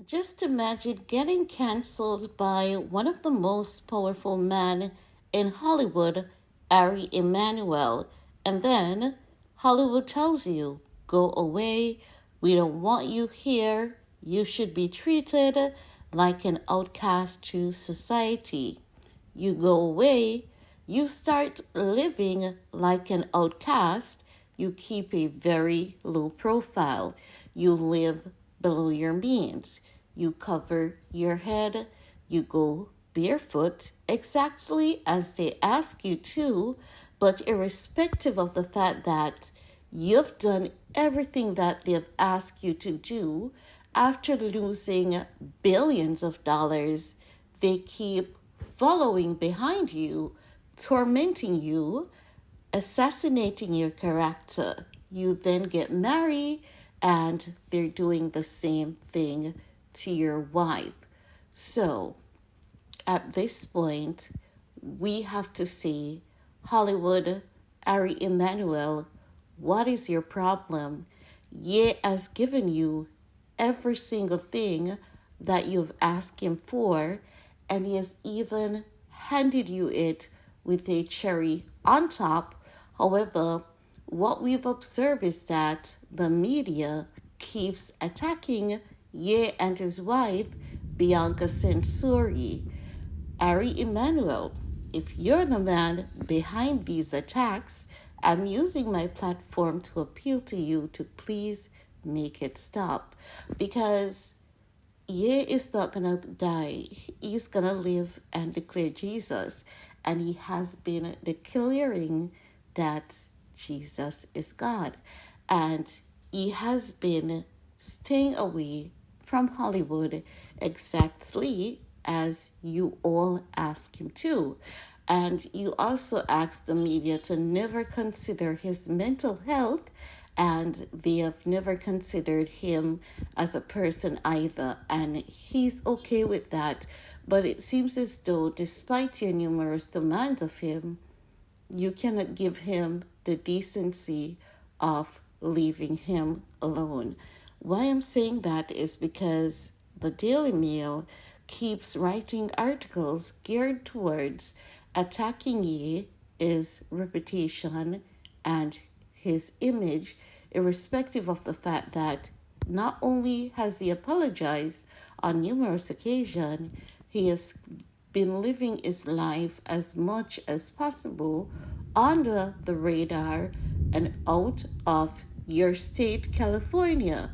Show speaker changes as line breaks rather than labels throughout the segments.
Just imagine getting canceled by one of the most powerful men in Hollywood, Ari Emmanuel, and then Hollywood tells you, go away, we don't want you here, you should be treated like an outcast to society. You go away, you start living like an outcast, you keep a very low profile, you live below your means. You cover your head, you go barefoot exactly as they ask you to, but irrespective of the fact that you've done everything that they've asked you to do, after losing billions of dollars, they keep following behind you, tormenting you, assassinating your character. You then get married and they're doing the same thing to your wife. So at this point, we have to say, Hollywood, Ari Emmanuel, what is your problem? Ye has given you every single thing that you've asked him for, and he has even handed you it with a cherry on top. However, what we've observed is that the media keeps attacking Ye and his wife, Bianca Censori. Ari Emmanuel, if you're the man behind these attacks, I'm using my platform to appeal to you to please make it stop. Because Ye is not going to die. He's going to live and declare Jesus. And he has been declaring that Jesus is God. And he has been staying away from Hollywood exactly as you all ask him to. And you also ask the media to never consider his mental health, and they have never considered him as a person either. And he's okay with that. But it seems as though, despite your numerous demands of him, you cannot give him the decency of leaving him alone. Why I'm saying that is because the Daily Mail keeps writing articles geared towards attacking his reputation and his image, irrespective of the fact that not only has he apologized on numerous occasions, he has been living his life as much as possible under the radar and out of your state, California.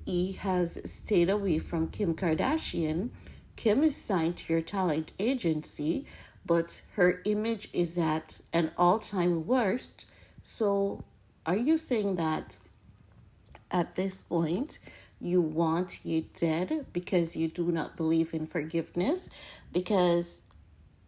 He has stayed away from Kim Kardashian. Kim is signed to your talent agency, but her image is at an all-time worst. So are you saying that at this point you want you dead because you do not believe in forgiveness? Because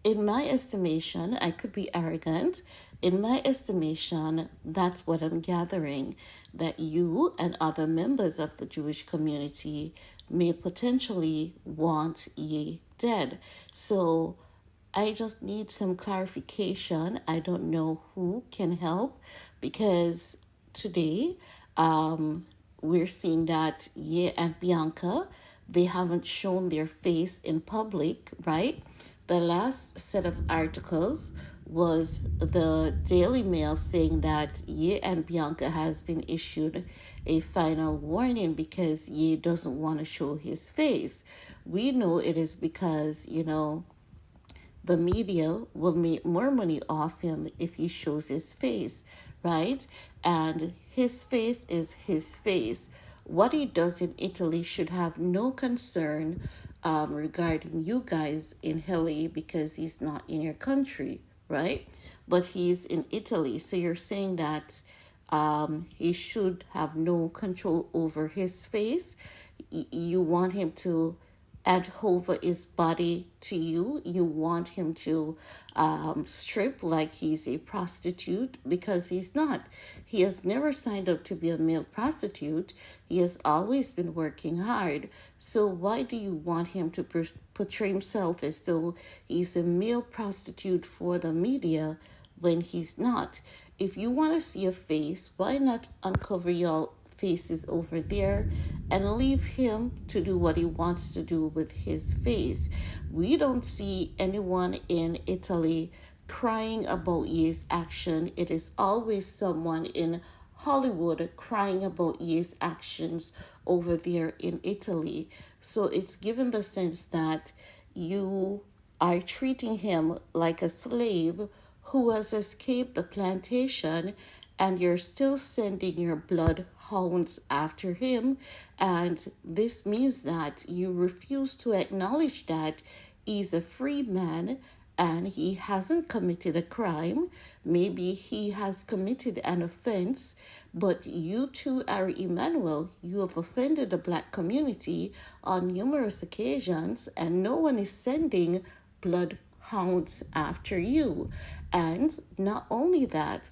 in my estimation, I could be arrogant. In my estimation, that's what I'm gathering, that you and other members of the Jewish community may potentially want ye dead. So I just need some clarification. I don't know who can help, because today we're seeing that Ye and Bianca, they haven't shown their face in public, right? The last set of articles was the Daily Mail saying that Ye and Bianca has been issued a final warning because Ye doesn't want to show his face. We know it is because, the media will make more money off him if he shows his face, right? And his face is his face. What he does in Italy should have no concern regarding you guys in LA, because he's not in your country, right? But he's in Italy. So you're saying that he should have no control over his face. You want him to hand over his body to you. You want him to strip like he's a prostitute, because he's not. He has never signed up to be a male prostitute. He has always been working hard. So why do you want him to portray himself as though he's a male prostitute for the media when he's not? If you want to see a face, why not uncover your faces over there and leave him to do what he wants to do with his face. We don't see anyone in Italy crying about Ye's action. It is always someone in Hollywood crying about Ye's actions over there in Italy. So it's given the sense that you are treating him like a slave who has escaped the plantation, and you're still sending your bloodhounds after him. And this means that you refuse to acknowledge that he's a free man and he hasn't committed a crime. Maybe he has committed an offense, but you too, Ari Emmanuel, you have offended the black community on numerous occasions, and no one is sending bloodhounds after you. And not only that,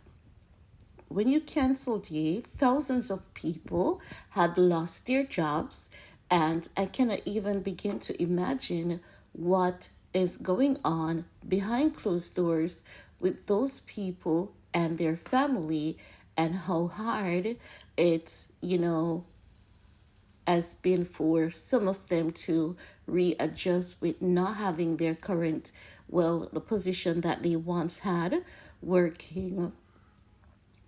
when you canceled Ye, thousands of people had lost their jobs, and I cannot even begin to imagine what is going on behind closed doors with those people and their family, and how hard it's, has been for some of them to readjust with not having their current, the position that they once had, working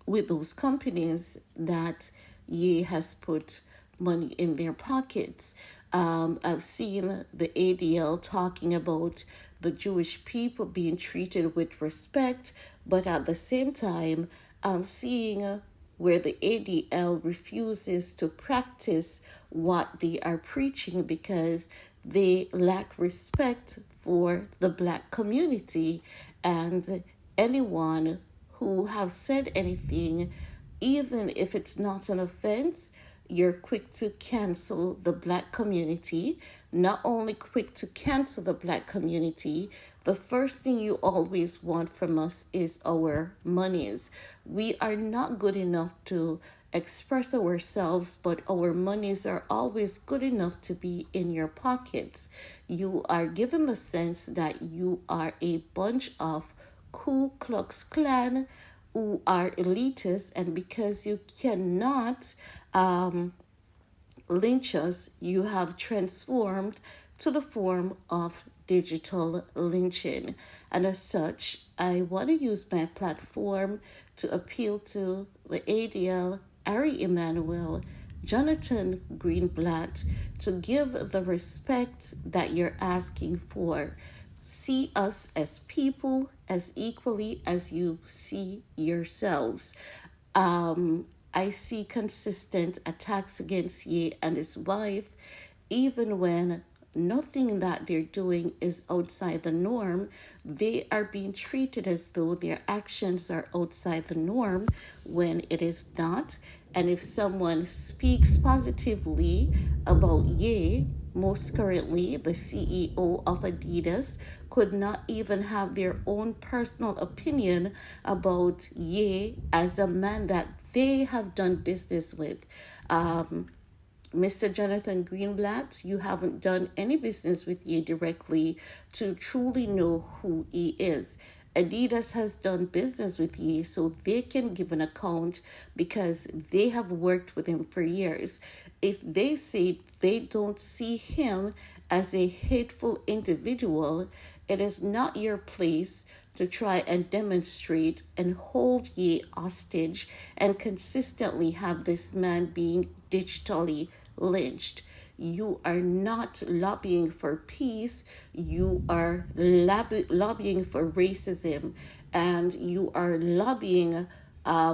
with those companies that Ye has put money in their pockets. I've seen the ADL talking about the Jewish people being treated with respect, but at the same time, I'm seeing where the ADL refuses to practice what they are preaching because they lack respect for the black community, and anyone who have said anything, even if it's not an offense, you're quick to cancel the black community. Not only quick to cancel the black community, the first thing you always want from us is our monies. We are not good enough to express ourselves, but our monies are always good enough to be in your pockets. You are given the sense that you are a bunch of Ku Klux Klan who are elitists, and because you cannot lynch us, you have transformed to the form of digital lynching. And as such, I want to use my platform to appeal to the ADL, Ari Emmanuel, Jonathan Greenblatt, to give the respect that you're asking for. See us as people as equally as you see yourselves. I see consistent attacks against Ye and his wife, even when nothing that they're doing is outside the norm. They are being treated as though their actions are outside the norm when it is not. And if someone speaks positively about Ye, most currently the CEO of Adidas, could not even have their own personal opinion about Ye as a man that they have done business with. Mr. Jonathan Greenblatt, you haven't done any business with Ye directly to truly know who he is. Adidas has done business with Ye, so they can give an account because they have worked with him for years. If they say they don't see him as a hateful individual, it is not your place to try and demonstrate and hold Ye hostage and consistently have this man being digitally lynched. You are not lobbying for peace. You are lobbying for racism, and you are lobbying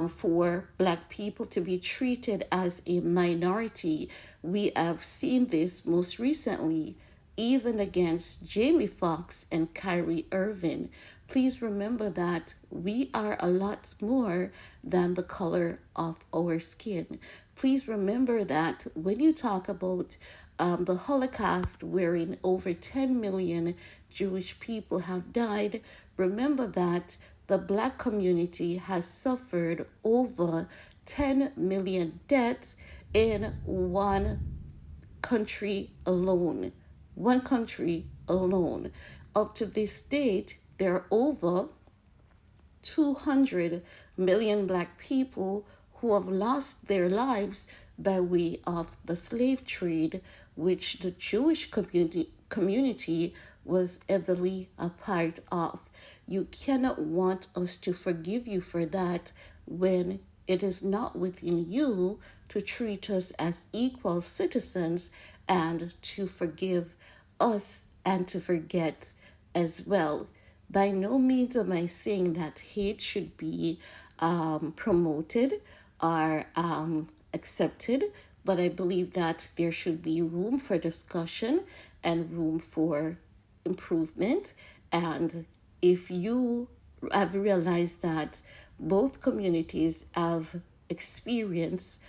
for black people to be treated as a minority. We have seen this most recently, even against Jamie Foxx and Kyrie Irving. Please remember that we are a lot more than the color of our skin. Please remember that when you talk about the Holocaust, wherein over 10 million Jewish people have died, remember that the black community has suffered over 10 million deaths in one country alone. One country alone. Up to this date, there are over 200 million black people who have lost their lives by way of the slave trade, which the Jewish community was heavily a part of. You cannot want us to forgive you for that when it is not within you to treat us as equal citizens and to forgive us and to forget as well. By no means am I saying that hate should be promoted or accepted, but I believe that there should be room for discussion and room for improvement. And if you have realized that both communities have experienced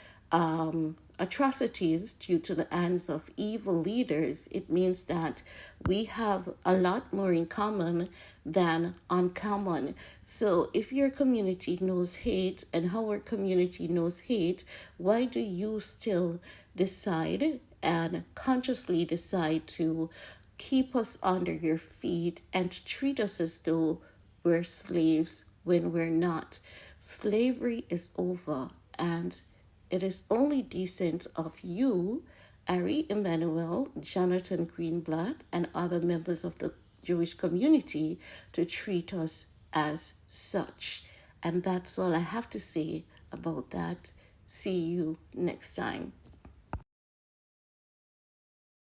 atrocities due to the hands of evil leaders, it means that we have a lot more in common than uncommon. So if your community knows hate and our community knows hate, why do you still decide and consciously decide to keep us under your feet and to treat us as though we're slaves when we're not? Slavery is over, and it is only decent of you, Ari Emmanuel, Jonathan Greenblatt, and other members of the Jewish community to treat us as such. And that's all I have to say about that. See you next time.